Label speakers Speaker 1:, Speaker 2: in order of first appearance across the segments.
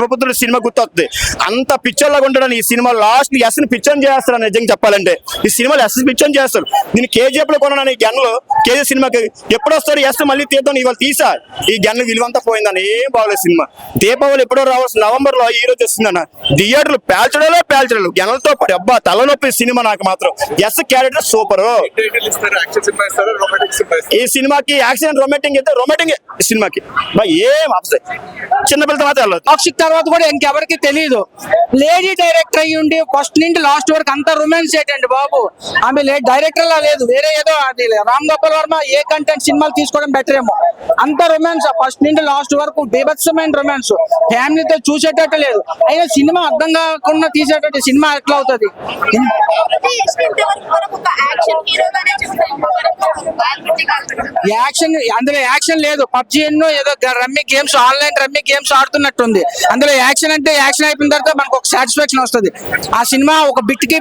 Speaker 1: Sivaputrudu cinema గుర్తొస్తుంది. అంత పిక్చర్లాగా ఉంటాడని ఈ సినిమా లాస్ట్ ఎస్ని పిక్చర్ చేస్తారు. నిజంగా చెప్పాలంటే ఈ సినిమాలో ఎస్ పిక్చర్ చేస్తారు. నేను కేజీఎఫ్ లో కొన్నాను ఈ గన్లు. కేజీఎఫ్ సినిమాకి ఎప్పుడు వస్తారు ఎస్ మళ్ళీ తీద్దాం ఇవాళ తీసా. ఈ గన్లు విలువంతా పోయిందని ఏం బాగలేదు సినిమా. దీపావళి ఎప్పుడో రావాల్సిన నవంబర్ లో ఈ రోజు వస్తుందన్న. థియేటర్లు పేల్చడాలు గెనలతో పడి అబ్బా తలనొప్పి సినిమా. నాకు మాత్రం ఎస్ క్యారెక్టర్ సూపర్. ఈ సినిమాకి యాక్షన్ రొమాంటిక్ అయితే రొమాంటిక్ సినిమాకి ఏం ఆప్షన్ చిన్నపిల్లతో మాత్రం వెళ్ళదు.
Speaker 2: టాక్సిక్ తర్వాత కూడా ఇంకెవరికి తెలియదు. లేడీ డైరెక్టర్ అయ్యి ఉండి ఫస్ట్ నుండి లాస్ట్ వరకు అంత రొమాన్స్ ఏంటండి బాబు. ఆమె డైరెక్టర్ లా లేదు, వేరే ఏదో అది రామ్ గోపాల్ వర్మ ఏ కంటెంట్ సినిమాలు తీసుకోవడం బెటర్ ఏమో. అంత రొమాన్స్ ఫస్ట్ నుండి లాస్ట్ వరకు బీభత్సమైన రొమాన్స్, ఫ్యామిలీతో చూసేటట్టు లేదు. అయినా సినిమా అర్థం కాకుండా తీసేటట్టు సినిమా ఎట్లా అవుతుంది? యాక్షన్ అందులో యాక్షన్ లేదు. పబ్జి ఎన్నో ఏదో rummy games, online rummy games ఆడుతున్నట్టుంది. అందులో యాక్షన్ అంటే యాక్షన్ అయిపోయిన తర్వాత మనకు ఒక సాటిస్ఫాక్షన్ వస్తుంది. ఆ సినిమా ఒక బిట్కి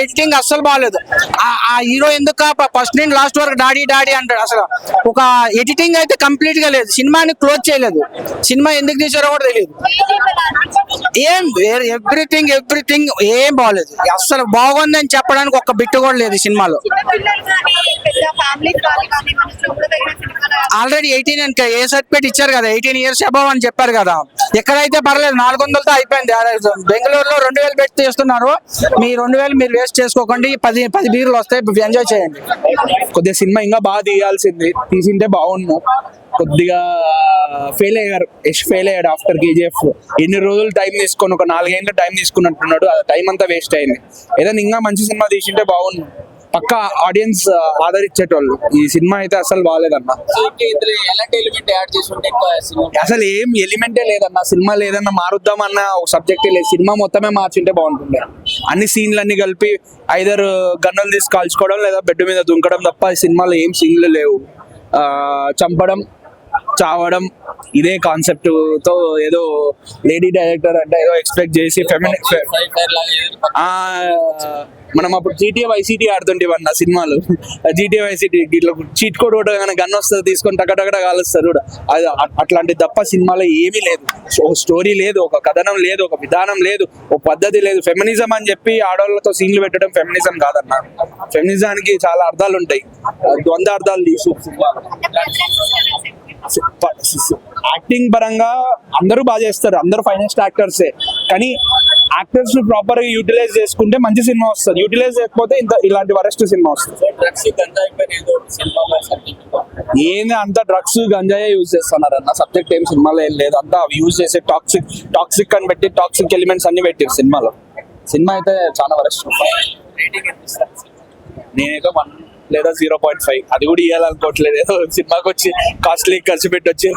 Speaker 2: ఎడిటింగ్ అస్సలు బాగాలేదు. ఆ హీరో ఎందుకు ఫస్ట్ నుండి లాస్ట్ వరకు డాడీ అంటాడు. అసలు ఒక ఎడిటింగ్ అయితే కంప్లీట్ గా లేదు. సినిమాని క్లోజ్ చేయలేదు. సినిమా ఎందుకు తీసారో కూడా తెలియదు. ఏం ఎవ్రీథింగ్ ఏం బాగలేదు. అసలు బాగుందని చెప్పడానికి ఒక్క బిట్టు కూడా లేదు సినిమాలో. ఆల్రెడీ 18 అని ఏ సర్టిఫికేట్ ఇచ్చారు కదా, 18 years అబవ్ అని చెప్పారు కదా. ఎక్కడైతే పర్లేదు 400తో అయిపోయింది. బెంగళూరులో 2000 పెట్టి తీస్తున్నారు. మీ 2000 మీరు వేస్ట్ చేసుకోకండి. 10 బీర్లు వస్తాయి, ఎంజాయ్ చేయండి.
Speaker 3: కొద్దిగా సినిమా ఇంకా బాగా తీసింటే బాగున్నా. కొద్దిగా ఫెయిల్ అయ్యాడు ఆఫ్టర్ కేజీఎఫ్. ఎన్ని రోజులు టైం తీసుకొని ఒక 4 ఏళ్ళ టైం తీసుకున్నట్టున్నాడు. ఆ టైం అంతా వేస్ట్ అయింది. ఏదైనా ఇంకా మంచి సినిమా తీసింటే బాగుంది. పక్కా ఆడియన్స్ ఆదరించేటోళ్ళు. ఈ సినిమా అయితే అసలు బాగాలేదన్న. అసలు ఏం ఎలిమెంటే లేదన్న. సినిమా లేదన్నా మారుద్దామన్న ఒక సబ్జెక్టే లేదు. సినిమా మొత్తమే మార్చుంటే బాగుంటుండే. అన్ని సీన్లు అన్ని కలిపి ఐదర్ గన్నులు తీసి కాల్చుకోవడం లేదా బెడ్ మీద దుంకడం తప్ప ఈ సినిమాలో ఏం సీన్లు లేవు. చంపడం, చావడం ఇదే కాన్సెప్ట్ తో ఏదో లేడీ డైరెక్టర్ అంటే ఏదో ఎక్స్పెక్ట్ చేసి మనం అప్పుడు GTA YCT ఆడుతుంటే అన్న సినిమాలు. GTA YCT ఇట్లా చీట్ కోడ్ ఒకటి గన్ వస్తుంది తీసుకొని టకటకట కాలుస్తారు కూడా. అది అట్లాంటి తప్ప సినిమాలో ఏమీ లేదు. ఒక స్టోరీ లేదు, ఒక కథనం లేదు, ఒక విధానం లేదు, ఒక పద్ధతి లేదు. ఫెమినిజం అని చెప్పి ఆడవాళ్ళతో సీన్లు పెట్టడం ఫెమినిజం కాదన్న. ఫెమినిజానికి చాలా అర్థాలు ఉంటాయి. ద్వంద్వ అర్థాలు తీసు. యాక్టింగ్ పరంగా అందరూ బాగా చేస్తారు, అందరూ ఫైనాన్స్ యాక్టర్సే. కానీ యాక్టర్స్ ని ప్రాపర్ గా యూటిలైజ్ చేసుకుంటే మంచి సినిమా వస్తుంది. యూటిలైజ్ చేయకపోతే ఇలాంటి వరస్ట్ సినిమా వస్తుంది. ఏంది అంత డ్రగ్స్ గంజాయే యూజ్ చేస్తున్నారు అన్న. సబ్జెక్ట్ ఏం సినిమాలో ఏం లేదు. అంతా యూజ్ చేసే టాక్సిక్ అని పెట్టి టాక్సిక్ ఎలిమెంట్స్ అన్ని పెట్టారు సినిమాలో. సినిమా అయితే చాలా వరస్ట్. నేనైతే 1 లేదా 0.5 అది కూడా ఇవ్వాలనుకోవట్లేదు. ఏదో సినిమాకి వచ్చి కాస్ట్లీ ఖర్చు పెట్టి వచ్చి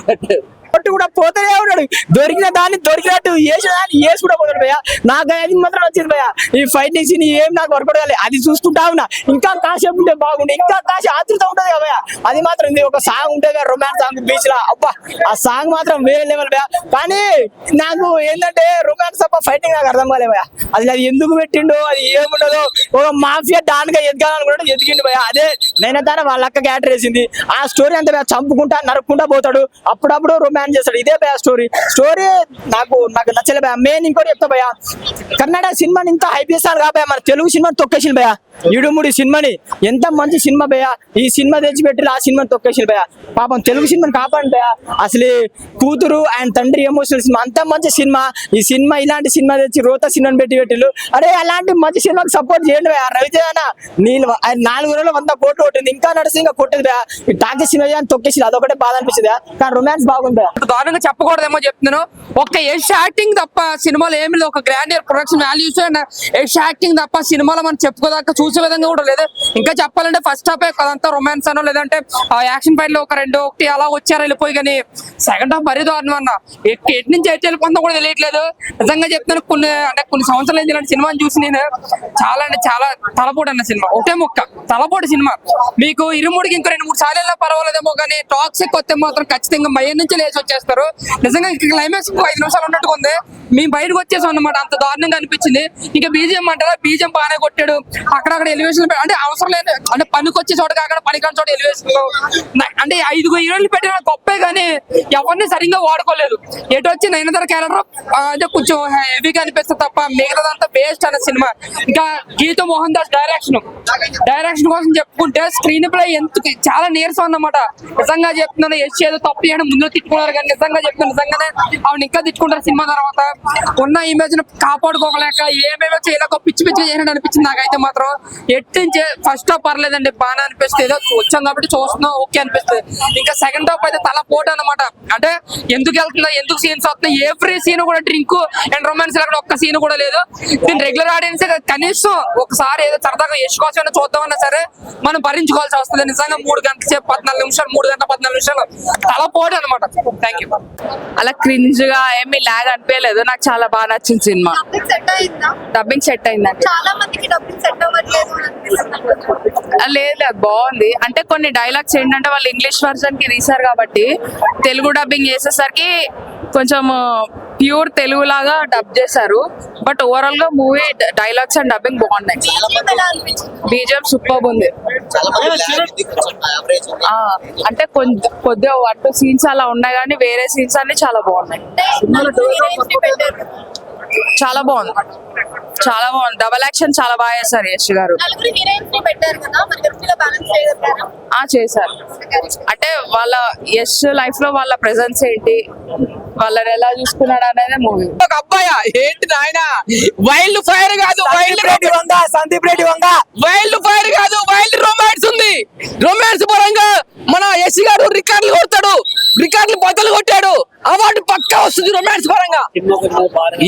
Speaker 2: కూడా పోతూనే ఉన్నాడు. దొరికిన దాన్ని దొరికినట్టు వేసిన దాన్ని వేసి కూడా పోతాడు భయ్యా. నాకు అది మాత్రం వచ్చింది భయ్యా. ఈ ఫైటింగ్ సీన్ ఏం నాకు వర్కౌట్ కాలేదు. అది చూసుకుంటా ఉన్నా. ఇంకా కాసేపు ఉంటే బాగుండే, ఇంకా కాసే ఆతృత ఉంటది కదా భయ్యా. అది మాత్రం ఒక సాంగ్ ఉంటుంది కదా, రొమాన్స్ సాంగ్ బీచ్ లా. అబ్బా ఆ సాంగ్ మాత్రం వేరే లెవెల్ భయ్యా. కానీ నాకు ఏంటంటే రొమాన్స్ తప్ప ఫైటింగ్ నాకు అర్థం కాలే భయ్యా. అది ఎందుకు పెట్టిండో, అది ఏముండదో. ఒక మాఫియా డాన్ గా ఎదగాలనుకుంటే ఎదిగిండు భయ్యా. అదే నైనతార వాళ్ళ అక్క క్యారెక్టర్ వేసింది. ఆ స్టోరీ అంతా చంపుకుంటా నరుక్కుంటా పోతాడు. అప్పుడప్పుడు రొమాన్స్ చేస్తాడు. ఇదే భయ స్టోరీ నాకు నచ్చలే భయ. మెయిన్ ఇంకోటి చెప్తా భయ, కర్ణాటక సినిమాని ఇంత హైప్ చేస్తారు కాబోయా, మన తెలుగు సినిమాని తొక్కేసింది భయ. ఇడుముడి సినిమాని ఎంత మంచి సినిమా భయ. ఈ సినిమా తెచ్చిపెట్టి ఆ సినిమాని తొక్కేసింది భయ. పాపం తెలుగు సినిమాని కాపాడు భయ. అసలు కూతురు అండ్ తండ్రి ఎమోషనల్ సినిమా, అంత మంచి సినిమా. ఈ సినిమా ఇలాంటి సినిమా తెచ్చి రోత సినిమాని పెట్టిళ్ళు. అరే అలాంటి మంచి సినిమాకి సపోర్ట్ చేయండి భయ. రవితేజ నేను 4 రోజులు 100 కోట్లు కొట్టింది. ఇంకా నడిచి ఇంకా కొట్టేది భయ. ఈ టాకీ సినిమా తొక్కేసింది. అదొకటే బాధ అనిపించింది. కానీ రొమాన్స్ బాగుంది భయ.
Speaker 4: దారుణంగా చెప్పకూడదేమో చెప్తున్నాను. ఒక యష్ యాక్టింగ్ తప్ప సినిమాలో ఏమి లేదు. ఒక grandeur production values and Yash acting తప్ప సినిమాలో మనం చెప్పుకోదాకా చూసే విధంగా కూడా లేదు. ఇంకా చెప్పాలంటే ఫస్ట్ హాఫ్ అదంతా రొమాన్స్ అనో లేదంటే యాక్షన్ ఫైట్ లో ఒక 2-1 అలా వచ్చారు వెళ్ళిపోయి. కానీ సెకండ్ హాఫ్ మరీ దారుణం అన్న. ఎటు నుంచి ఎటు వెళ్ళిపోతుందో కూడా తెలియట్లేదు. నిజంగా చెప్తాను, కొన్ని సంవత్సరాలు అయింది ఇలాంటి సినిమాని చూసి నేను. చాలా అంటే చాలా తలపోటు అన్న సినిమా. ఒకటే మొక్క తలపోటు సినిమా. మీకు 23కి ఇంకో 2-3 సార్లు వెళ్ళినా పర్వాలేదేమో. కానీ టాక్సిక్ వస్తే మాత్రం ఖచ్చితంగా మయ్య నుంచి లేచి వచ్చేస్తారు. నిజంగా క్లైమాక్స్ 5 నిమిషాలు ఉన్నట్టుగా ఉంది. మేము బయటకు వచ్చేసాం అన్నమాట, అంత దారుణంగా అనిపించింది. ఇంకా బీజిఎం అంటారా, బీజిఎం బాగానే కొట్టాడు, అక్కడక్కడ ఎలివేషన్ అంటే అవసరం లేదు, అంటే పనికి వచ్చే చోట కాకుండా పనికిరాని చోట ఎలివేషన్ అంటే 5 హీరోలు పెట్టిన గొప్పే కానీ ఎవరిని సరిగ్గా వాడుకోలేదు. ఎటు వచ్చి నయనతార క్యారెక్టర్ అంటే కొంచెం హెవీగా అనిపిస్తుంది తప్ప మిగతాదంతా వేస్ట్ అనే సినిమా. ఇంకా గీతూ మోహన్ దాస్ డైరెక్షన్ కోసం చెప్పుకుంటే స్క్రీన్ ప్లే చాలా నీరసం అన్నమాట. నిజంగా చెప్తున్నాను, ఏదో తప్పు చేయడం ముందు తిట్టుకున్నారు కానీ నిజంగా చెప్తున్నాను, నిజంగానే ఆవిడ ఇంకా తిట్టుకుంటారు సినిమా తర్వాత. ఉన్న ఇమేజ్ ను కాపాడుకోలేక ఏమేమో చేయలేక పిచ్చి చేయడం అనిపించింది నాకైతే మాత్రం. ఎట్టించే ఫస్ట్ హాఫ్ పర్లేదండి, బాగానే అనిపిస్తుంది, ఏదో వచ్చాం కాబట్టి చూస్తున్నాం ఓకే అనిపిస్తుంది. ఇంకా సెకండ్ హాఫ్ అయితే తల పోటు అనమాట. అంటే ఎందుకు వెళ్తుందా, ఎందుకు సీన్స్ వస్తున్నాయి, ఎవ్రీ సీన్ కూడా డ్రింక్ అండ్ రొమాన్స్ అక్కడ ఒక్క సీన్ కూడా లేదు. దీని రెగ్యులర్ ఆడియన్స్ కనీసం ఒకసారి ఏదో సరదాగా యశ్ కోసం చూద్దామన్నా సరే మనం భరించుకోవాల్సి వస్తుంది. నిజంగా 3 గంటల సేపు 14 నిమిషాలు 3 గంటల 14 నిమిషాలు తల పోటు అనమాట. Thank you.
Speaker 5: అలా క్రింజ్ గా ఏమీ లాగ్ అనిపించలేదు, నాకు చాలా బాగా నచ్చింది సినిమా. డబ్బింగ్ సెట్ అయిందండి.
Speaker 6: చాలా మందికి డబ్బింగ్ సెట్ అవ్వట్లేదు
Speaker 5: లేదు బాగుంది. అంటే కొన్ని డైలాగ్స్ ఏంటంటే వాళ్ళు ఇంగ్లీష్ వర్జన్ కి తీసారు కాబట్టి తెలుగు డబ్బింగ్ చేసేసరికి కొంచెం ప్యూర్ తెలుగు లాగా డబ్ చేశారు. బట్ ఓవరాల్ గా మూవీ డైలాగ్స్ అండ్ డబ్బింగ్ బాగున్నాయి. బీజిఎం సూపర్ ఉంది. అంటే కొద్దిగా 1-2 సీన్స్ అలా ఉన్నాయి కానీ వేరే సీన్స్ అన్ని చాలా బాగున్నాయి. చాలా బాగుంది, చాలా బాగుంది. డబల్ యాక్షన్ చాలా బాగా చేశారు యశ్ గారు. చేశారు. అంటే వాళ్ళ యశ్ లైఫ్ లో వాళ్ళ ప్రెజెన్స్ ఏంటి, వాళ్ళని ఎలా చూసుకున్నాడు అనేది మూవీ.
Speaker 2: ఒక అబ్బాయా ఏంటి నాయన, వైల్డ్ ఫైర్ కాదు, సందీప్ రెడ్డి వంగ వైల్డ్ ఫైర్ కాదు, వైల్డ్ రొమాన్స్ ఉంది. రొమాన్స్ పరంగా మన యశ్ గారు రికార్డులు కొడతాడు, రికార్డులు బద్దలు కొట్టాడు, అవార్డు పక్కా వస్తుంది. రొమాన్స్ పరంగా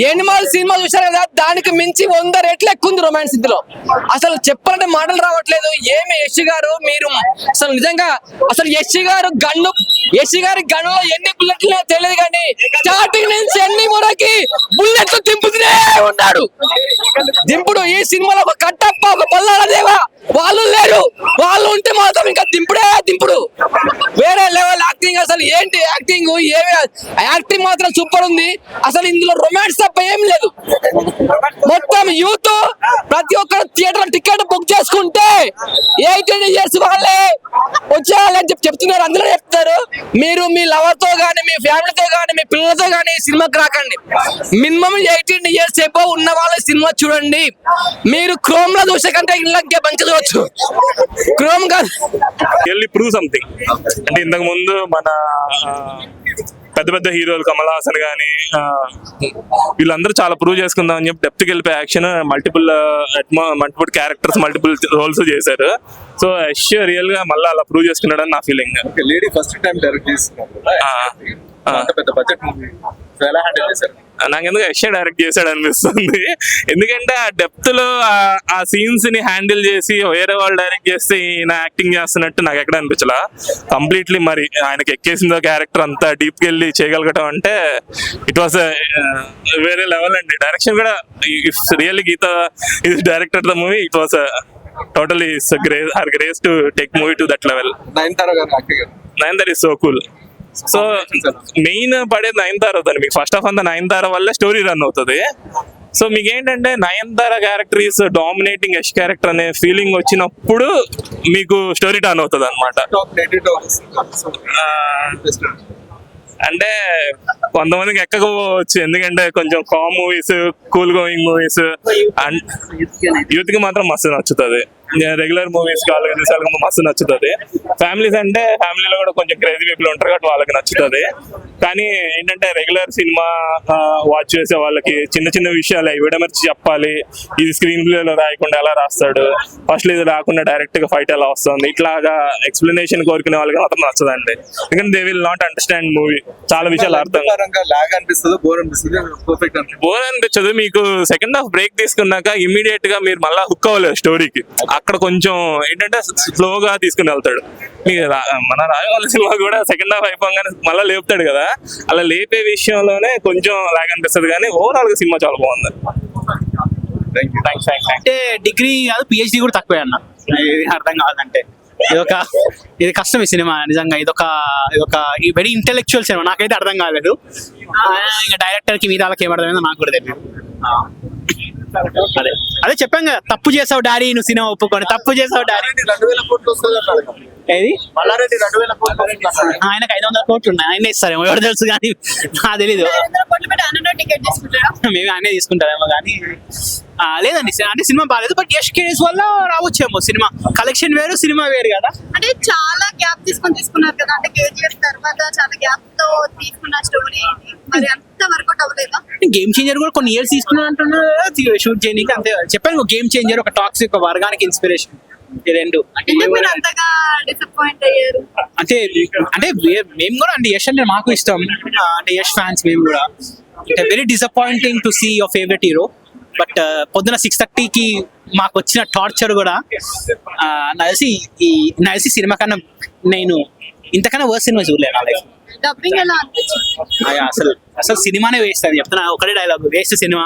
Speaker 2: ఎనిమల్ సినిమా చూసారు కదా, దానికి మించి 100 రెట్లు ఎక్కువ ఉంది రొమాన్స్ ఇందులో. అసలు చెప్పాలంటే మాటలు రావట్లేదు. ఏమి యశ్ గారు, మీరు అసలు నిజంగా అసలు యశ్ గారి గన్నులో ఎన్ని బుల్లెట్లు తెలియదు కానీ స్టార్టింగ్ నుంచి ఎన్ని మురకి బుల్లెట్లు దింపుతూనే ఉన్నాడు. దింపుడు ఈ సినిమాలో ఒక కట్టప్ప, ఒక పల్లాల దేవా వాళ్ళు లేరు, వాళ్ళు ఉంటే మాత్రం ఇంకా దింపుడు వేరే లెవెల్ యాక్టింగ్. అసలు ఏంటి యాక్టింగ్, యాక్టింగ్ మాత్రం సూపర్ ఉంది. అసలు ఇందులో రొమాన్స్ తప్ప ఏం లేదు. మొత్తం యూత్ ప్రతి ఒక్కరు థియేటర్ టికెట్ బుక్ చేసుకుంటే 18 years వాళ్ళే వచ్చేయాలని చెప్తున్నారు. అందులో చెప్తారు మీరు మీ లవర్ తో గానీ, మీ ఫ్యామిలీతో గానీ, మీ పిల్లలతో గానీ సినిమాకి రాకండి. మినిమం 18 years ఎబోవ్ ఉన్న వాళ్ళ సినిమా చూడండి. మీరు క్రోమ్ లో చూసే కంటే ఇళ్ళకే బంక్ చూడవచ్చు. క్రోమ్ కాదు,
Speaker 7: ప్రూవ్ సంథింగ్. అంటే ఇంతకు ముందు మన పెద్ద హీరోలు కమల్ హాసన్ గానీ వీళ్ళందరూ చాలా ప్రూవ్ చేసుకుందాం అని చెప్పి డెప్త్కి వెళ్ళిపోయి action multiple characters multiple roles చేశారు. సో యశ్ రియల్ గా మళ్ళీ అలా ప్రూవ్ చేసుకున్నాడని నా feeling.
Speaker 8: Lady first time direct చేస్తున్నారు, పెద్ద బడ్జెట్ మూవీ ఎలా హ్యాండిల్ చేశారు?
Speaker 7: నాకు ఎందుకు యశ్ డైరెక్ట్ చేశాడు అనిపిస్తుంది. ఎందుకంటే ఆ డెప్త్ లో ఆ సీన్స్ ని హ్యాండిల్ చేసి వేరే వాళ్ళు డైరెక్ట్ చేస్తే ఈయన యాక్టింగ్ చేస్తున్నట్టు నాకు ఎక్కడ అనిపించలా. కంప్లీట్లీ మరి ఆయనకి ఎక్కేసిందో క్యారెక్టర్ అంతా డీప్ కి వెళ్ళి చేయగలగటం అంటే ఇట్ వాస్ వేరే లెవెల్ అండి. డైరెక్షన్ కూడా if really Geetha is director the movie, it was totally her grace to take movie to that level. Nayanthara is so cool. So main పడేది నయనతార అవుతుంది మీకు. ఫస్ట్ ఆఫ్ అంతా నయనతార వల్ల స్టోరీ రన్ అవుతుంది. సో మీకు ఏంటంటే Nayanthara character is dominating Yash character అనే feeling వచ్చినప్పుడు మీకు స్టోరీ టర్న్ అవుతుంది అనమాట. అంటే కొంతమందికి ఎక్కకపోవచ్చు, ఎందుకంటే కొంచెం calm movies, cool going movies and youth కి మాత్రం మస్తు నచ్చుతుంది. రెగ్యులర్ మూవీస్ వాళ్ళకి మస్తు నచ్చుతుంది. ఫ్యామిలీస్ అంటే ఫ్యామిలీలో కూడా కొంచెం క్రేజీ పీపుల్ ఉంటారు కాబట్టి వాళ్ళకి నచ్చుతుంది. కానీ ఏంటంటే రెగ్యులర్ సినిమా వాచ్ చేసే వాళ్ళకి చిన్న చిన్న విషయాలు విడమర్చి చెప్పాలి, ఇది స్క్రీన్ ప్లేలో రాయకుండా ఎలా రాస్తాడు, ఫస్ట్ ఇది రాకుండా డైరెక్ట్ గా ఫైట్ ఎలా వస్తుంది, ఇట్లాగా ఎక్స్ప్లెనేషన్ కోరుకునే వాళ్ళకి మాత్రం నచ్చదండి. ఎందుకంటే they will not understand movie. చాలా విషయాలు అర్థం బోర్ అనిపించదు మీకు. సెకండ్ హాఫ్ బ్రేక్ తీసుకున్నాక ఇమీడియట్ గా మీరు మళ్ళీ హుక్ అవ్వలేదు స్టోరీకి. అక్కడ కొంచెం ఏంటంటే స్లోగా తీసుకుని వెళ్తాడు. మన రాజమౌళి సినిమా కూడా సెకండ్ హాఫ్ అయిపోగానే మళ్ళీ లేపుతాడు కదా, అలా లేపే విషయంలోనే కొంచెం లాగ్ అనిపిస్తుంది. కానీ ఓవరాల్ గా సినిమా చాలా బాగుంది.
Speaker 9: అంటే డిగ్రీ కాదు PhD కూడా తక్కువే అన్న, అర్థం కావాలంటే ఇది కష్టం ఈ సినిమా నిజంగా. ఇదొక వెరీ ఇంటెలెక్చువల్ సినిమా. నాకైతే అర్థం కాలేదు. ఇంకా డైరెక్టర్ కి మీద వాళ్ళకి ఏమర్థమైందో నాకు కూడా తెలియదు. అదే చెప్పాం కదా, తప్పు చేసావు డాడీ, నువ్వు సినిమా ఒప్పుకొని తప్పు చేసావు డాడీ.
Speaker 8: 2,000 కోట్లు వస్తుంది అన్నాడు.
Speaker 9: ఏది
Speaker 8: మల్లారెడ్డి 2,000 కోట్లు వస్తుంది.
Speaker 9: ఆయనకు 500 కోట్లు ఉన్నాయి, ఆయన ఇస్తారేమో ఎవరు తెలుసు, కానీ నాకు తెలీదు.
Speaker 6: 200 కోట్లు పెట్టి అన్న టికెట్ తీసుకుంటారా?
Speaker 9: మేమే ఆయనే తీసుకుంటారేమో కానీ లేదండి. అంటే సినిమా బాగాలేదు, బట్ యష్ కేస్ వల్ల రావచ్చేమో. సినిమా కలెక్షన్ వేరు, సినిమా వేరు కదా.
Speaker 6: అంటే చాలా గ్యాప్ తీసుకున్నారు కదా, అంటే కేజీఎఫ్ తర్వాత చాలా గ్యాప్ తో తీసుకున్న స్టోరీ మరి అంత వర్కౌట్ అవ్వలేదా?
Speaker 9: గేమ్ చేంజర్ కూడా కొన్ని ఇయర్స్ తీసుకున్నా అంటున్నారు షూట్ చేయడానికి. అంతే చెప్పాను, గేమ్ చేంజర్ ఒక టాక్సిక్, ఒక వర్గానికి ఇన్స్పిరేషన్. ఈ రెండు
Speaker 6: ఎందుకు మీరు అంతగా డిసప్పాయింట్ అయ్యారు?
Speaker 9: అంటే మేము కూడా అంటే యష్ అంటే మాకు ఇష్టం, అంటే యష్ ఫ్యాన్స్ మేము కూడా. Very disappointing to see your favourite hero. But పొద్దున 6:30కి మాకు వచ్చిన టార్చర్ కూడా నడిసి సినిమా కన్నా నేను ఇంతకన్నా వర్స్ సినిమా చూడలేదు నా లైఫ్.
Speaker 6: డబ్బింగ్ ఎలా అనిపించింది?
Speaker 9: అసలు సినిమానే వేస్ట్. అది చెప్తున్నా, ఒకటే డైలాగ్, వేస్ట్ సినిమా.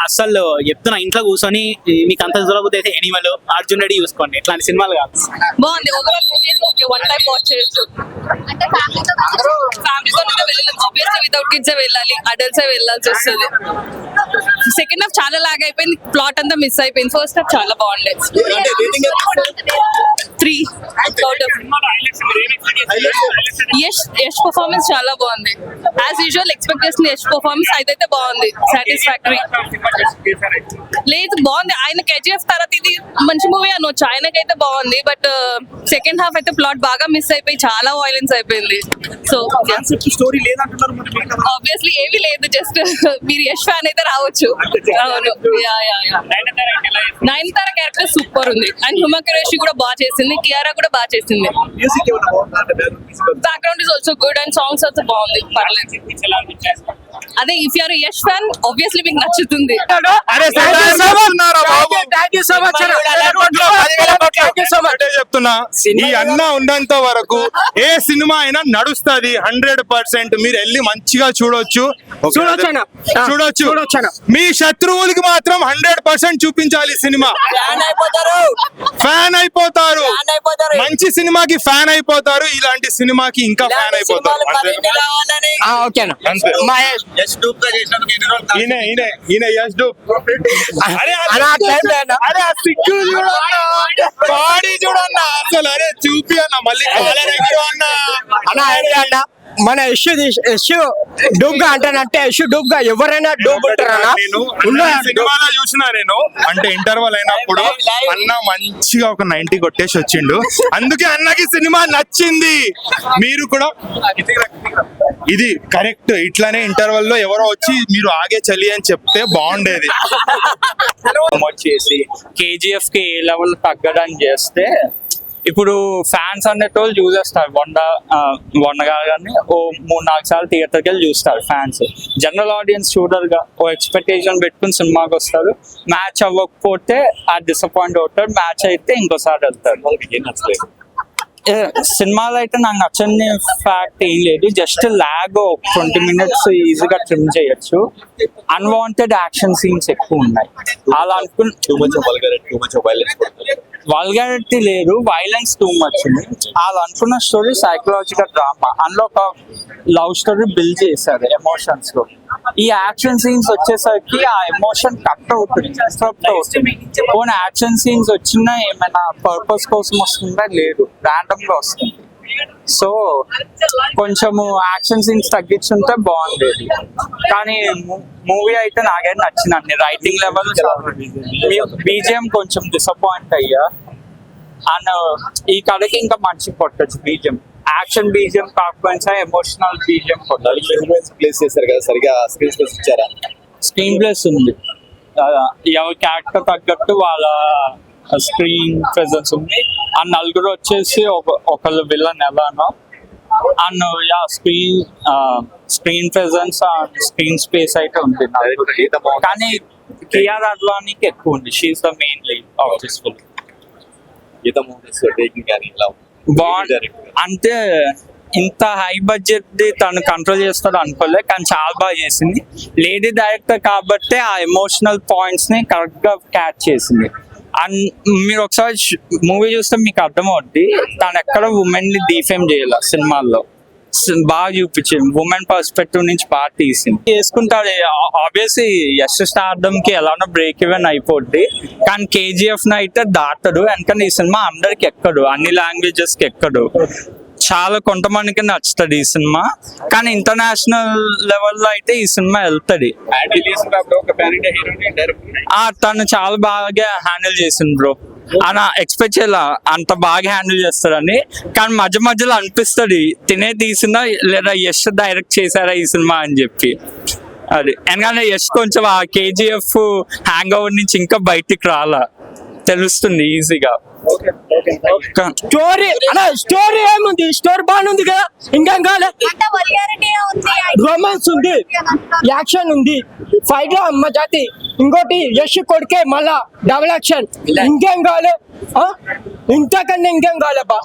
Speaker 9: అసలు చెప్తున్నా, ఇంట్లో కూర్చొని మీకు అంత దూరబుద్ధి అయితే ఎనిమల్, అర్జున్ రెడ్డి చూసుకోండి, ఇట్లాంటి సినిమాలు కాదు.
Speaker 5: బాగుంది. ఓవరాల్ వన్ టైం వాచ్ చేయొచ్చు.
Speaker 6: అంటే ఫ్యామిలీతో
Speaker 5: ఫ్యామిలీతో వెళ్ళాలి, ఆబ్వియస్లీ వితౌట్ కిడ్స్ వెళ్ళాలి, అడల్ట్స్ వెళ్ళాల్సి వస్తుంది. సెకండ్ హాఫ్ చాలా లాగ్ అయిపోయింది, ప్లాట్ అంతా మిస్ అయిపోయింది. ఫస్ట్ హాఫ్ చాలా బాగుండే. 3 అవుట్ ఆఫ్. యష్ పర్ఫార్మెన్స్ చాలా బాగుంది. యాజ్ యూజువల్ ఎక్స్పెక్ట్ చేసిన యష్ పర్ఫార్మెన్స్ అయితే బాగుంది, సాటిస్ఫాక్టరీ. లేదు బాగుంది. ఆయన కేజీఎఫ్ తర్వాత ఇది మంచి మూవీ అనొచ్చు, ఆయనకైతే బాగుంది. బట్ సెకండ్ హాఫ్ అయితే ప్లాట్ బాగా మిస్ అయిపోయి చాలా వైలెన్స్ అయిపోయింది. సో
Speaker 1: స్టోరీ లేదంటున్నారు,
Speaker 5: ఆబ్వియస్లీ ఏమీ లేదు, జస్ట్ మీరు యష్ ఫ్యాన్ అయితే రావచ్చు. అవును, నయనతార క్యారెక్టర్ సూపర్ ఉంది, అండ్ హుమా కురేషి కూడా బాగా చేసింది, కియారా కూడా బాగా చేసింది. Background is also good and songs also బాగుంది, పర్లేదు. అదే if you are Yash fan obviously మీకు నచ్చుతుంది.
Speaker 10: చెప్తున్నా, ఈ అన్న ఉన్నంత వరకు ఏ సినిమా అయినా నడుస్తుంది 100%. మీరు వెళ్ళి మంచిగా చూడొచ్చు. మీ శత్రువులకి మాత్రం 100% చూపించాలి సినిమా. ఫ్యాన్ అయిపోతారు, మంచి సినిమాకి ఫ్యాన్ అయిపోతారు, ఇలాంటి సినిమాకి ఇంకా ఫ్యాన్ అయిపోతారు. ఈయన యష్ డూప్. బాడీ చూడన్నా అసలు, అరే చూపి అన్న మళ్ళీ
Speaker 2: అన్న మన యశ్ డూబ్ గా అంటానంటే యశ్ డూబ్ గా ఎవరైనా డూబ్ ఉంటారన్నా.
Speaker 10: సినిమాలో చూసినా నేను, అంటే ఇంటర్వల్ అయినప్పుడు అన్న మంచిగా ఒక 90 కొట్టేసి వచ్చిండు, అందుకే అన్నకి సినిమా నచ్చింది. మీరు కూడా ఇది కరెక్ట్, ఇట్లానే ఇంటర్వల్ లో ఎవరో వచ్చి మీరు ఆగే చలి అని చెప్తే బాగుండేది.
Speaker 3: వచ్చేసి కేజీఎఫ్ కి ఏ లెవెల్ తగ్గడానికి చేస్తే, ఇప్పుడు ఫ్యాన్స్ అనేటోళ్ళు చూసేస్తారు, వండగానే ఓ 3-4 సార్లు థియేటర్కి వెళ్ళి చూస్తారు ఫ్యాన్స్. జనరల్ ఆడియన్స్ చూడరుగా, ఓ ఎక్స్పెక్టేషన్ పెట్టుకుని సినిమాకి వస్తారు. మ్యాచ్ అవ్వకపోతే ఆ డిసప్పాయింట్ అవుతారు, మ్యాచ్ అయితే ఇంకోసారి వెళ్తారు. సినిమాలో అయితే నాకు నచ్చని ఫ్యాక్ట్ ఏం లేదు, జస్ట్ ల్యాగ్ 20 minutes ఈజీగా ట్రిమ్ చేయొచ్చు. అన్వాంటెడ్ యాక్షన్ సీన్స్ ఎక్కువ ఉన్నాయి. అలా వల్గారిటీ లేదు, వైలెన్స్ టూ మచ్ ఉంది. వాళ్ళు అనుకున్న స్టోరీ సైకలాజికల్ డ్రామా, అందులో ఒక లవ్ స్టోరీ బిల్డ్ చేశారు ఎమోషన్స్ లో. ఈ యాక్షన్ సీన్స్ వచ్చేసరికి ఆ ఎమోషన్ కట్ అవుతుంది, డిస్టర్బ్ అవుతుంది. పోనీ యాక్షన్ సీన్స్ వచ్చినా ఏమైనా పర్పస్ కోసం వస్తుందా? లేదు, ర్యాండమ్ గా వస్తుంది. సో కొంచెము యాక్షన్ సీన్స్ తగ్గించుంటే బాగుండేది. కానీ మూవీ అయితే నాకైతే నచ్చిందండి. రైటింగ్ లెవెల్, బీజిఎం కొంచెం డిసప్పాయింట్ అయ్యా. అండ్ ఈ కథకి ఇంకా మంచి కొట్టచ్చు బీజిఎం. యాక్షన్ బీజిఎం కాకపోయినా ఎమోషనల్ బీజిఎం కొట్టాలి.
Speaker 8: ప్లేస్ చేశారు కదా, సరిగా స్క్రీన్ ప్లేస్ ఇచ్చారా?
Speaker 3: స్క్రీన్ ప్లేస్ ఉంది, ఎవరి క్యారెక్టర్ తగ్గట్టు వాళ్ళ స్క్రీన్ ప్రెజెన్స్ ఉంది. ఆ నలుగురు వచ్చేసి ఒకళ్ళు విలన్ ఎలానో, and screen presence screen space అయితే ఉంది నలుగురికి. కానీ కియారా అడ్వానీకి ఎక్కువ ఉంది, she is the main lead of this film. బాగుంది అంటే, ఇంత హై బడ్జెట్ ది తను కంట్రోల్ చేస్తాడు అనుకోలే, కానీ చాలా బాగా చేసింది. లేడీ డైరెక్టర్ కాబట్టి ఆ ఎమోషనల్ పాయింట్స్ ని కరెక్ట్ గా క్యాచ్ చేసింది.
Speaker 11: అండ్ మీరు ఒకసారి మూవీ చూస్తే మీకు అర్థమవుద్ది తను ఎక్కడ ఉమెన్ ని డిఫేమ్ చేయాల సినిమాల్లో బాగా చూపించింది, ఉమెన్ పర్స్పెక్టివ్ నుంచి బాగా తీసింది. చేసుకుంటాడు ఆబ్వియస్లీ యశ్ స్టార్డమ్ కి ఎలానో బ్రేక్ ఈవెన్ అయిపోద్ది, కానీ కేజీఎఫ్ ని అయితే దాటడు. ఎందుకంటే ఈ సినిమా అందరికి ఎక్కడు, అన్ని లాంగ్వేజెస్ కి ఎక్కడు. చాలా కొంతమందికి నచ్చుతుంది ఈ సినిమా, కానీ ఇంటర్నేషనల్ లెవెల్లో అయితే ఈ సినిమా వెళ్తుంది. తను చాలా బాగా హ్యాండిల్ చేసింది బ్రో. అలా ఎక్స్పెక్ట్ చేయాల అంత బాగా హ్యాండిల్ చేస్తారని, కానీ మధ్య మధ్యలో అనిపిస్తుంది తినే తీసినా లేదా యశ్ డైరెక్ట్ చేశారా ఈ సినిమా అని చెప్పి. అది ఎందుకంటే యశ్ కొంచెం ఆ కేజీఎఫ్ హ్యాంగ్ ఓవర్ నుంచి ఇంకా బయటికి రాలా, తెలుస్తుంది ఈజీగా.
Speaker 2: స్టోరీ అలా స్టోరీ ఏముంది, స్టోరీ బాగుంది కదా, ఇంకేం కాలే. రొమాన్స్ ఉంది, యాక్షన్ ఉంది, ఫైట్ లో అమ్మ జాతి. ఇంకోటి యశ్ కొడుకే మళ్ళా డబుల్ యాక్షన్. ఇంకేం కావాలి, ఇంతకన్నా ఇంకేం కాలేబా.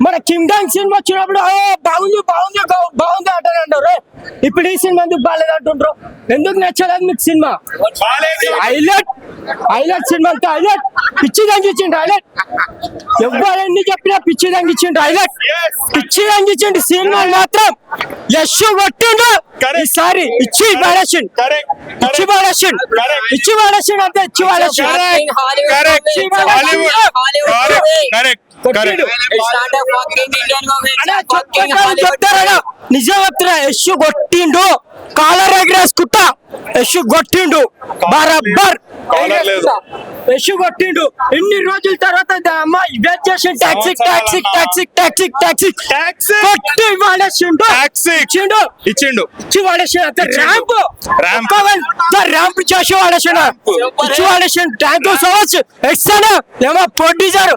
Speaker 2: మన కింగ్డమ్ సినిమా వచ్చినప్పుడు బాగుంది బాగుంది బాగుంది అంటారు, ఇప్పుడు ఈ సినిమా ఎందుకు బాగాలేదు అంటుండ్రు? ఎందుకు నచ్చలేదు మీకు సినిమా? హైలైట్ సినిమా అంతా హైలైట్, పిచ్చి తగ్గించండి హైలైట్. ఎవరెన్ని చెప్పినా పిచ్చి తగ్గించండి హైలైట్, పిచ్చి తగ్గించండి. సినిమా మాత్రం యశ్ కొట్టిండు ఈసారి, ఇచ్చి పడేసిండు, ఇచ్చి పడేసిండు, ఇచ్చి పడేసిండు అంతే, ఇచ్చి పడేసిండు. చెప్తారా నిజం చెప్తున్నా, యశ్ కొట్టిండు, కాలర్ ఎగరేసుకుంటా యశ్ కొట్టిండు బరాబర్, యశ్ కొట్టిండు. ఎన్ని రోజుల తర్వాత అమ్మ వెయిట్ చేసి taxi taxi taxi taxi taxi కొట్టి వాడేసిండు, ఇచ్చిండు ఇచ్చిండు, ఇచ్చి వాడేసిండు. ర్యాంప్ ర్యాంప్ చేసి వాడేసిండు, ఇచ్చి వాడేసిండు. థ్యాంక్ యూ సో మచ్ ఎక్సనా. ఏమో ప్రొడ్యూసర్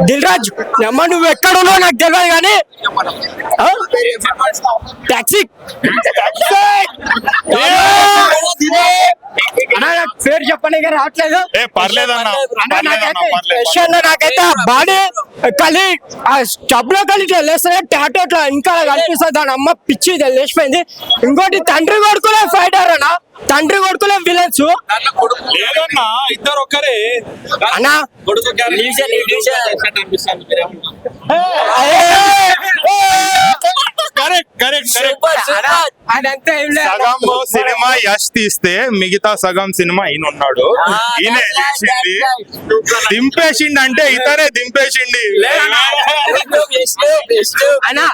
Speaker 2: దిల్ రాజు, ఏమో నువ్వు ఎక్కడ ఉన్నావు నాకు తెలియదు కానీ టాక్సీ పేరు చెప్పండి రావట్లేదు. నాకైతే బాడీ కలి స్టబ్ లో కలిసి వెళ్ళేస్తానే టాటో ఇంకా కనిపిస్తుంది, దాని అమ్మ పిచ్చి లేచిపోయింది. ఇంకోటి తండ్రి కొడుకులే ఫైటర్ అన్న, తండ్రి కొడుకులే విలన్స్
Speaker 10: ఇద్దరు ఒక్కరే
Speaker 2: అన్నా.
Speaker 10: సగం సినిమా యశ్ తీస్తే మిగతా సగం సినిమా ఈయన ఉన్నాడు, ఈయనే చేసింది. దింపేసిండి అంటే ఇతనే దింపేసిండి
Speaker 2: అన్నా.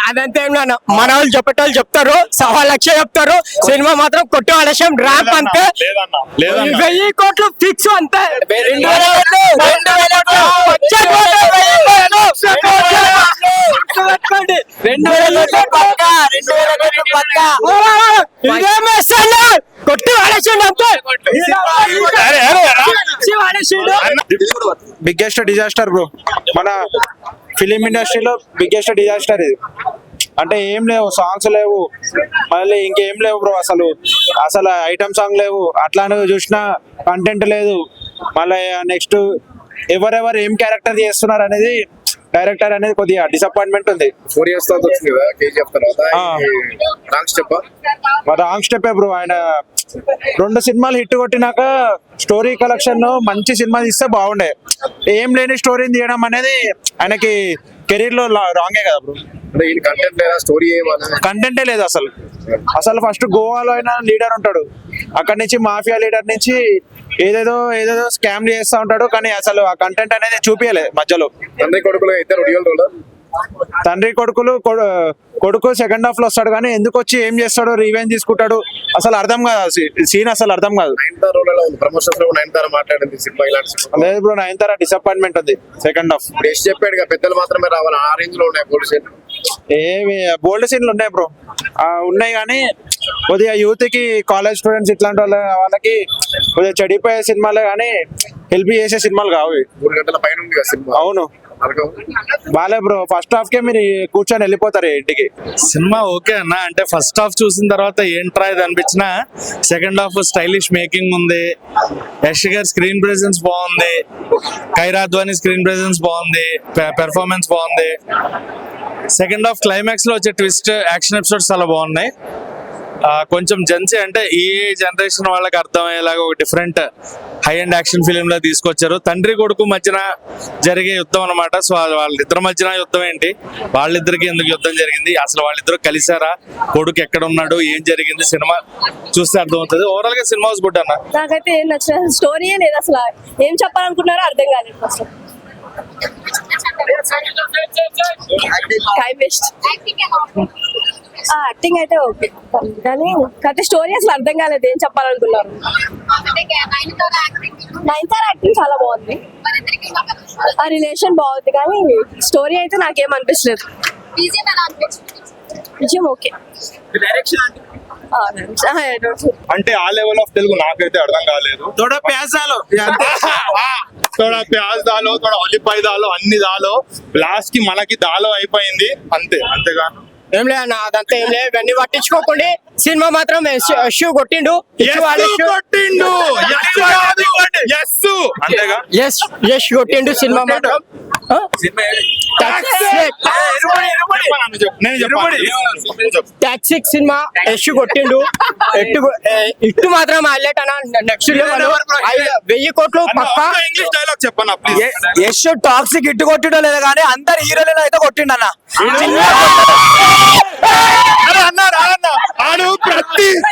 Speaker 2: అదంతా ఏం లేదు, మన వాళ్ళు చెప్పేటోళ్ళు చెప్తారు, 1,00,000 చెప్తారు, సినిమా మాత్రం కొట్టే వాళ్ళ ర్యాంప్ అంతే. 1000 కోట్లు ఫిక్స్ అంతే. కొట్టి వాడేసిండు అంతే.
Speaker 3: బిగ్గెస్ట్ డిజాస్టర్ బ్రో, మన ఫిలిం ఇండస్ట్రీలో బిగ్గెస్ట్ డిజాస్టర్ ఇది. అంటే ఏం లేవు, సాంగ్స్ లేవు, మళ్ళీ ఇంకేం లేవు బ్రో. అసలు ఐటమ్ సాంగ్ లేవు, అట్లానే చూసినా కంటెంట్ లేదు. మళ్ళీ నెక్స్ట్ ఎవరెవరు ఏం క్యారెక్టర్ చేస్తున్నారు అనేది డైరెక్టర్ అనేది కొద్దిగా డిసప్పాయింట్మెంట్ ఉంది.
Speaker 8: 4 years తర్వాత వచ్చింది కదా కేజీఎఫ్ తర్వాత,
Speaker 3: రాంగ్ స్టెప్ బ్రో. ఆయన 2 సినిమాలు హిట్ కొట్టినాక స్టోరీ కలెక్షన్ మంచి సినిమా తీస్తే బాగుండే. ఏం లేని స్టోరీని తీయడం అనేది ఆయనకి కెరీర్ లో రాంగే కదా బ్రో.
Speaker 8: కంటెంట్ లేదా, స్టోరీ
Speaker 3: కంటెంటే లేదు అసలు ఫస్ట్ గోవాలో అయినా లీడర్ ఉంటాడు, అక్కడి నుంచి మాఫియా లీడర్ నుంచి ఏదేదో స్కామ్ చేస్తా ఉంటాడు, కానీ అసలు ఆ కంటెంట్ అనేది చూపించలేదు మధ్యలో.
Speaker 8: తండ్రి కొడుకులు ఇద్దరు డ్యూయల్ రోల్,
Speaker 3: తండ్రి కొడుకు సెకండ్ హాఫ్ లో వస్తాడు, కానీ ఎందుకు వచ్చి ఏం చేస్తాడు, రివెంజ్ తీసుకుంటాడు, అసలు అర్థం కాదు సీన్, అసలు అర్థం కాదు.
Speaker 8: ప్రమోషన్స్ లో నయనతార మాట్లాడింది సినిమా ఇలాంటి
Speaker 3: లేదు బ్రో, నయనతార డిసప్పాయింట్మెంట్ ఉంది సెకండ్ హాఫ్.
Speaker 8: చెప్పాడు పెద్దలు మాత్రమే రావాలి, ఆ రేంజ్ లో ఉన్నాయి బోల్డ్ సీన్.
Speaker 3: బోల్డ్ సీన్లు ఉన్నాయి బ్రో, ఉన్నాయి, కానీ కొద్దిగా యూత్ కి, కాలేజ్ స్టూడెంట్స్ ఇట్లాంటి వాళ్ళకి కొద్దిగా చెడిపోయే సినిమాలే, కానీ హెల్ప్ చేసే సినిమాలు కావు.
Speaker 8: 3 గంటల పైన ఉంది కదా సినిమా.
Speaker 3: అవును బాలే బ్రో, ఫస్ట్ హాఫ్ కే మీరు కూర్చొని వెళ్ళిపోతారు ఇంటికి.
Speaker 10: సినిమా ఓకే అన్న, అంటే ఫస్ట్ హాఫ్ చూసిన తర్వాత ఏంట్రా ఇది అనిపించిన, సెకండ్ హాఫ్ స్టైలిష్ మేకింగ్ ఉంది, యశ్ గారి స్క్రీన్ ప్రెజెన్స్ బాగుంది, కైరా అద్వానీ స్క్రీన్ ప్రెజెన్స్ బాగుంది, పెర్ఫార్మెన్స్ బాగుంది. సెకండ్ హాఫ్ క్లైమాక్స్ లో వచ్చే ట్విస్ట్, యాక్షన్ ఎపిసోడ్స్ చాలా బాగున్నాయి. కొంచెం జెన్సీ అంటే ఈ జనరేషన్ వాళ్ళకి అర్థమయ్యేలాగా ఒక different high and action film లో తీసుకొచ్చారు. తండ్రి కొడుకు మధ్యన జరిగే యుద్ధం అనమాట. సో వాళ్ళిద్దరి మధ్యన యుద్ధం ఏంటి, వాళ్ళిద్దరికి ఎందుకు యుద్ధం జరిగింది, అసలు వాళ్ళిద్దరు కలిసారా, కొడుకు ఎక్కడ ఉన్నాడు, ఏం జరిగింది, సినిమా చూస్తే అర్థమవుతుంది. ఓవరాల్ గా సినిమా గుడ్ అన్న.
Speaker 6: నాకైతే ఏం నచ్చిన స్టోరీయే లేదు అసలు, ఏం చెప్పాలనుకున్నారో అర్థం కాలేదు ఫస్ట్. Time waste. యాక్టింగ్ అయితే ఓకే, కానీ కథ స్టోరీ అసలు అర్థం కాలేదు, ఏం చెప్పాలనుకున్నారు. నైన్తారా యాక్టింగ్ చాలా బాగుంది, ఆ రిలేషన్ బాగుంది, కానీ స్టోరీ అయితే నాకేం అనిపించలేదు. విజయం ఓకే.
Speaker 10: అంటే ఆ లెవెల్ ఆఫ్ తెలుగు నాకైతే అర్థం కాలేదు. తోడా ప్యాజ్ దాలో తోడా ఉల్లిపాయ దాలో అన్ని దాలో లాస్ట్ కి మనకి దాలో అయిపోయింది అంతే. అంతేగాను
Speaker 2: ఏం లేదు అన్న, అదంతా ఏం లేదు, ఇవన్నీ పట్టించుకోకండి. సినిమా మాత్రం యశ్ కొట్టిండు,
Speaker 10: అంతేగా.
Speaker 2: యశ్ కొట్టిండు సినిమా మాత్రం. టాక్సిక్ సినిమా యశ్ కొట్టిండు. ఇట్టు మాత్రం హైలైట్ అన్న. నెక్స్ట్ 1000 కోట్లు పక్కా.
Speaker 10: ఇంగ్లీష్ డైలాగ్ చెప్పన్నా ప్లీజ్.
Speaker 2: యశ్ టాక్సిక్ ఇట్టు కొట్టిండో లేదు కానీ అందరు హీరోలలో అయితే కొట్టిండు అన్న.
Speaker 10: ఆడు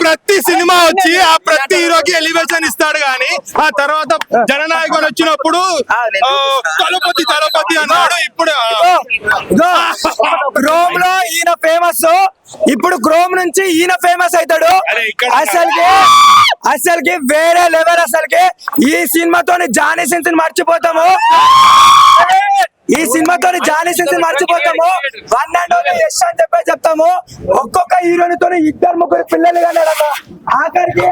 Speaker 10: ప్రతి సినిమా వచ్చి ఆ ప్రతి హీరోకి ఎలివేషన్ ఇస్తాడు, గానీ ఆ తర్వాత జననాయకుడు వచ్చినప్పుడు తలపతి అన్నాడు. ఇప్పుడు
Speaker 2: గ్రోమ్ లో ఈయన ఫేమస్, ఇప్పుడు గ్రోమ్ నుంచి ఈయన ఫేమస్ అవుతాడు. అసలుకి వేరే లెవెల్. అసలుకి ఈ సినిమాతోని జానీ సిన్స్ మర్చిపోతాము. ఈ సినిమాతో జానీ సిన్స్ మర్చిపోతాము. 1 and only యశ్ అని చెప్తాము. ఒక్కొక్క హీరోనితో 2-3 పిల్లలు కానీ ఆఖరికి